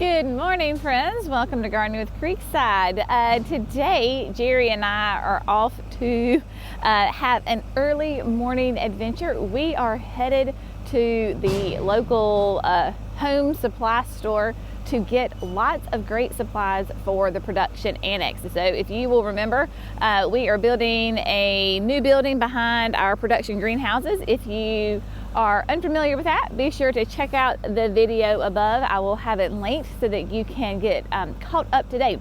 Good morning, friends. Welcome to Gardening with Creekside. Today, Jerry and I are off to have an early morning adventure. We are headed to the local home supply store to get lots of great supplies for the production annex. So if you will remember, we are building a new building behind our production greenhouses. If you are unfamiliar with that, be sure to check out the video above. I will have it linked so that you can get caught up to date.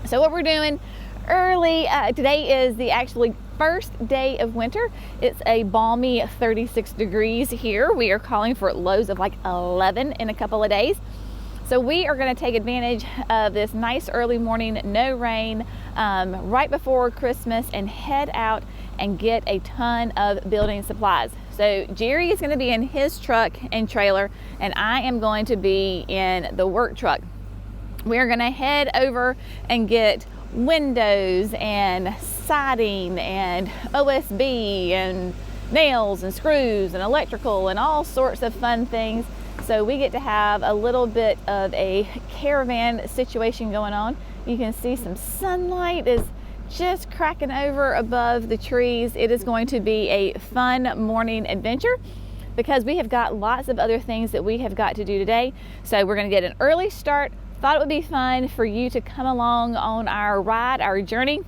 So what we're doing early today is the actually first day of winter. It's a balmy 36 degrees here. We are calling for lows of like 11 in a couple of days. So we are going to take advantage of this nice early morning, no rain, right before Christmas, and head out and get a ton of building supplies. So Jerry is going to be in his truck and trailer, and I am going to be in the work truck. We're going to head over and get windows and siding and OSB and nails and screws and electrical and all sorts of fun things. So we get to have a little bit of a caravan situation going on. You can see some sunlight is just cracking over above the trees. It is going to be a fun morning adventure because we have got lots of other things that we have got to do today. So we're going to get an early start. Thought it would be fun for you to come along on our ride, our journey,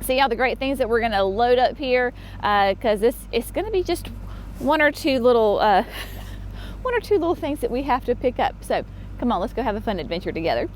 see all the great things that we're going to load up here, because it's going to be just one or two little things that we have to pick up. So come on, let's go have a fun adventure together.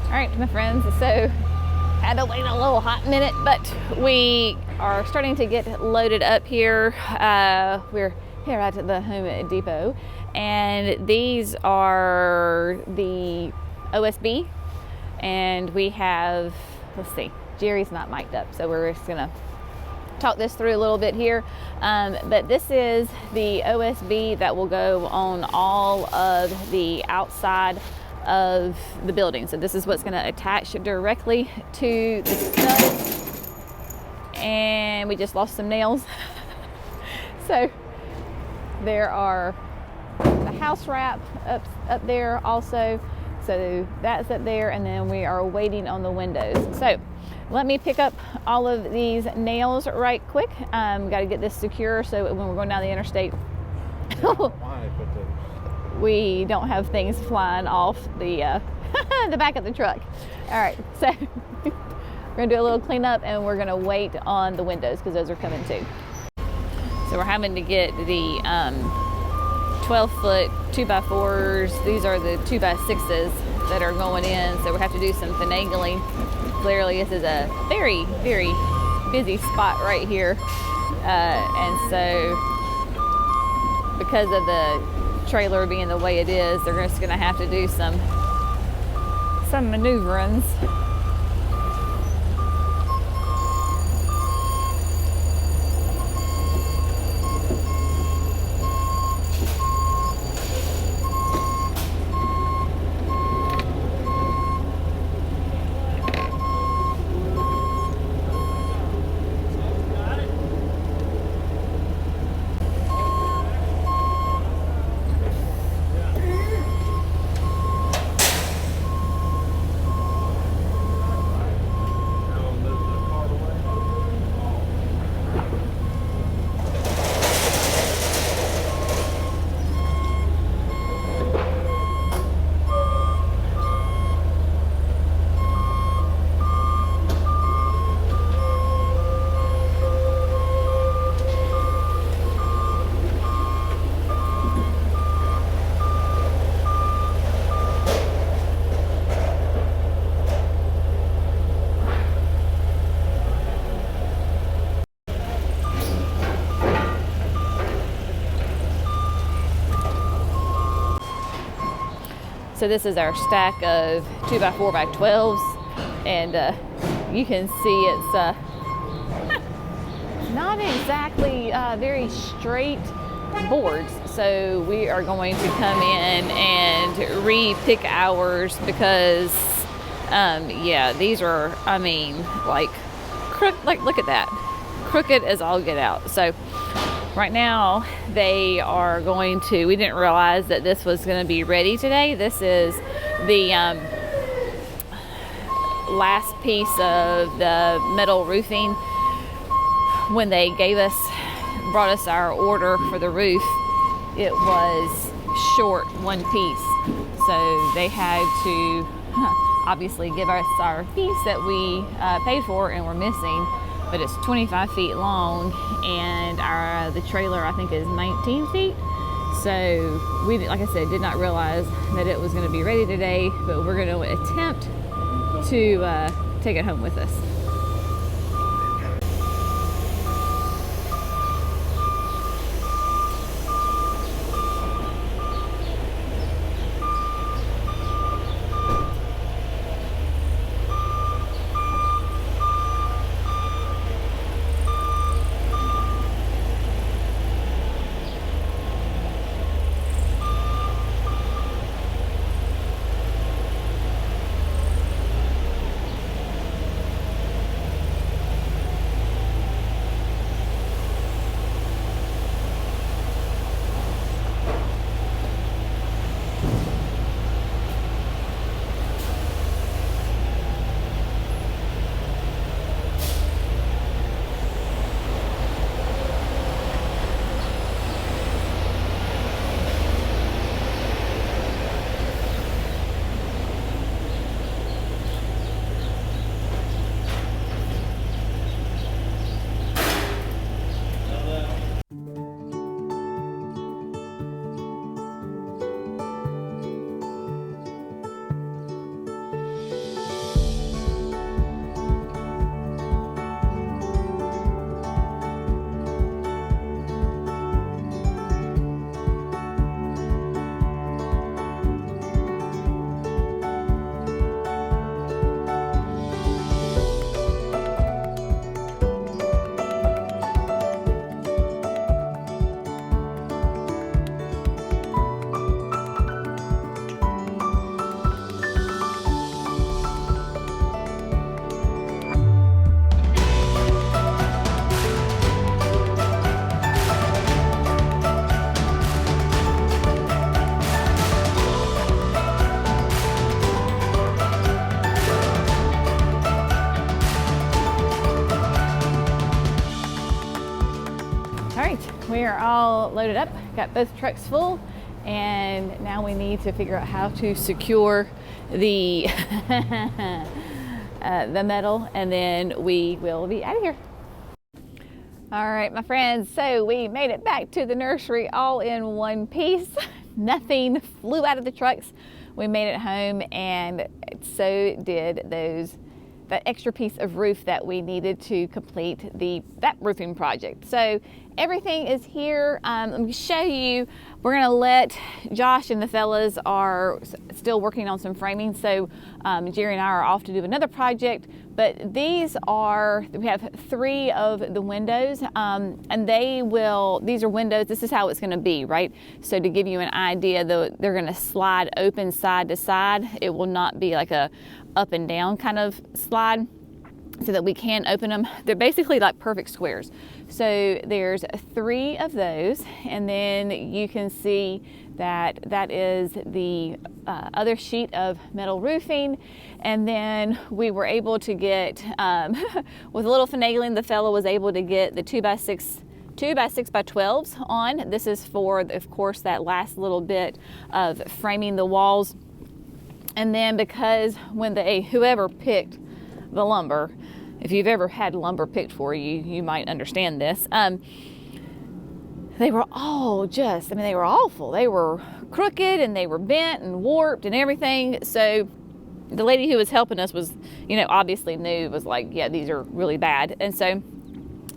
All right, my friends, so had to wait a little hot minute, but we are starting to get loaded up here. We're here at the Home Depot, and these are the OSB, and we have, let's see, Jerry's not mic'd up, so we're just gonna talk this through a little bit here. But this is the OSB that will go on all of the outside of the building. So this is what's going to attach directly to the studs. And we just lost some nails. So there are the house wrap up there also. So that's up there, and then we are waiting on the windows. So let me pick up all of these nails right quick. Got to get this secure so when we're going down the interstate we don't have things flying off the the back of the truck. All right, so we're gonna do a little cleanup, and we're gonna wait on the windows because those are coming too. So we're having to get the 12-foot 2x4s. These are the 2x6s that are going in, so we have to do some finagling. Clearly this is a very, very busy spot right here, and so because of the trailer being the way it is, they're just going to have to do some maneuverings. So this is our stack of 2x4x12s. and you can see it's not exactly very straight boards. So we are going to come in and re-pick ours because yeah, these are, I mean, like look at that, crooked as all get out. So right now they are going to, we didn't realize that this was going to be ready today. This is the last piece of the metal roofing. When they brought us our order for the roof, it was short one piece. So they had to obviously give us our piece that we paid for and we're missing, but it's 25 feet long, and the trailer I think is 19 feet. So we, like I said, did not realize that it was going to be ready today, but we're going to attempt to take it home with us. We are all loaded up, got both trucks full, and now we need to figure out how to secure the the metal, and then we will be out of here. All right, my friends, so we made it back to the nursery all in one piece. Nothing flew out of the trucks. We made it home, and so did that extra piece of roof that we needed to complete that roofing project. So everything is here. Let me show you. We're gonna let Josh and the fellas are still working on some framing. So Jerry and I are off to do another project, but we have 3 of the windows, and these are windows, this is how it's gonna be, right? So to give you an idea, they're gonna slide open side to side. It will not be like a up and down kind of slide, so that we can open them. They're basically like perfect squares. So there's 3 of those, and then you can see that is the other sheet of metal roofing. And then we were able to get, with a little finagling, the fellow was able to get the 2x6 by 12s on. This is for, of course, that last little bit of framing the walls. And then because whoever picked the lumber, if you've ever had lumber picked for you, you might understand this. They were all they were awful. They were crooked and they were bent and warped and everything. So the lady who was helping us was, obviously was like, yeah, these are really bad. And so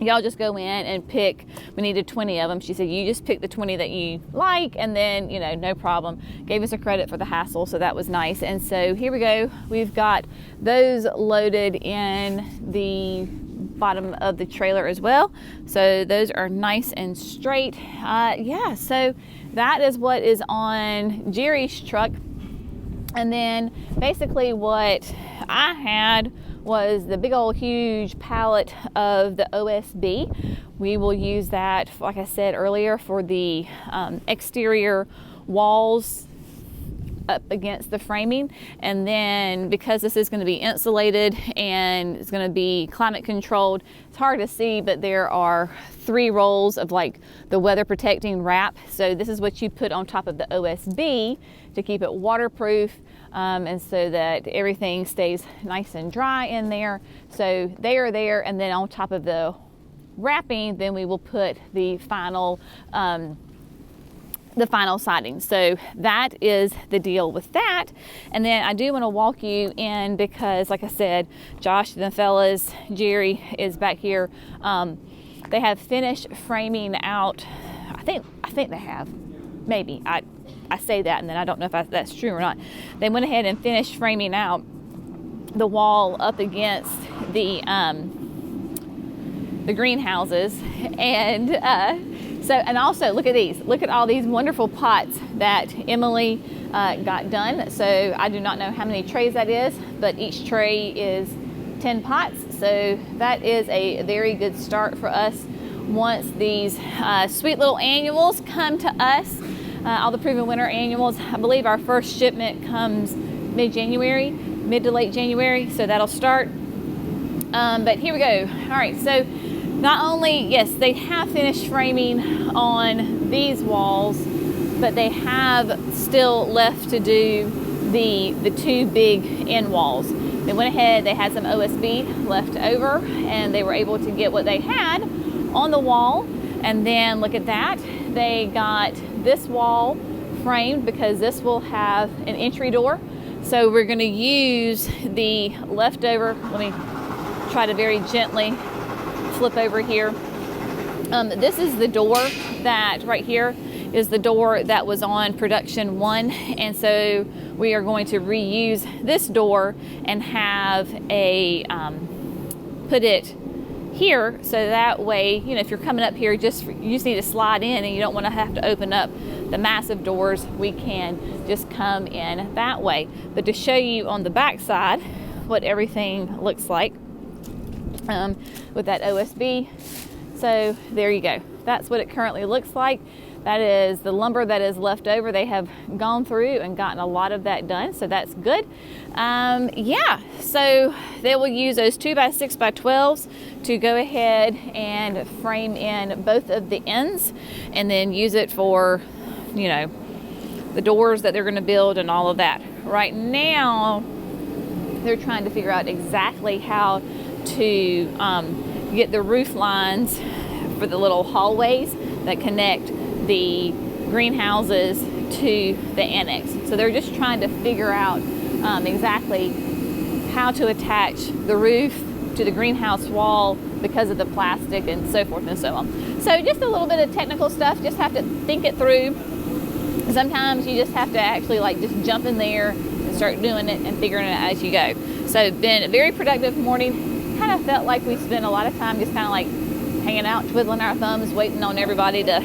y'all just go in and pick. We needed 20 of them. She said, you just pick the 20 that you like, and then, you know, no problem. Gave us a credit for the hassle, so that was nice. And so here we go. We've got those loaded in the bottom of the trailer as well. So those are nice and straight. Yeah, so that is what is on Jerry's truck. And then basically what I had was the big old huge pallet of the OSB. We will use that, like I said earlier, for the exterior walls up against the framing. And then because this is going to be insulated and it's going to be climate controlled, it's hard to see, but there are 3 rolls of like the weather protecting wrap. So this is what you put on top of the OSB to keep it waterproof, and so that everything stays nice and dry in there. So they are there, and then on top of the wrapping, then we will put the final siding. So that is the deal with that. And then I do want to walk you in because, like I said, Josh and the fellas, Jerry is back here. They have finished framing out. I think they have. Maybe I say that, and then I don't know if that's true or not. They went ahead and finished framing out the wall up against the greenhouses, and and also look at these. Look at all these wonderful pots that Emily got done. So I do not know how many trays that is, but each tray is 10 pots. So that is a very good start for us. Once these sweet little annuals come to us, all the proven winter annuals, I believe our first shipment comes mid to late January, so that'll start. But here we go. All right, so not only, yes, they have finished framing on these walls, but they have still left to do the 2 big end walls. They went ahead, they had some OSB left over, and they were able to get what they had on the wall. And then look at that, they got this wall framed because this will have an entry door. So we're going to use the leftover. Let me try to very gently flip over here. This is the door that right here is the door that was on production 1, and so we are going to reuse this door and have a put it here, so that way, you know, if you're coming up here, you just need to slide in and you don't want to have to open up the massive doors. We can just come in that way. But to show you on the back side what everything looks like with that OSB, so there you go. That's what it currently looks like. That is the lumber that is left over. They have gone through and gotten a lot of that done, so that's good. Yeah, so they will use those 2x6x12s to go ahead and frame in both of the ends, and then use it for, you know, the doors that they're going to build and all of that. Right now, they're trying to figure out exactly how to get the roof lines for the little hallways that connect the greenhouses to the annex. So they're just trying to figure out exactly how to attach the roof to the greenhouse wall because of the plastic and so forth and so on. So just a little bit of technical stuff, just have to think it through. Sometimes you just have to actually like just jump in there and start doing it and figuring it out as you go. So been a very productive morning. Kind of felt like we spent a lot of time just kind of like hanging out, twiddling our thumbs, waiting on everybody to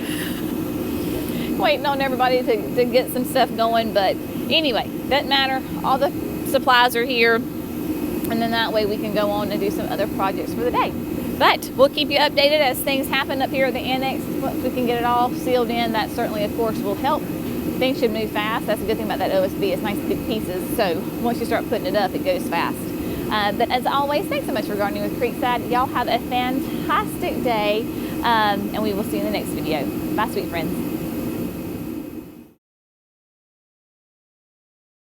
get some stuff going. But anyway, doesn't matter. All the supplies are here, and then that way we can go on and do some other projects for the day. But we'll keep you updated as things happen up here at the annex. Once we can get it all sealed in, that certainly, of course, will help. Things should move fast. That's a good thing about that OSB. It's nice big pieces, so once you start putting it up, it goes fast. But as always, thanks so much for gardening with Creekside. Y'all have a fantastic day, and we will see you in the next video. Bye, sweet friends.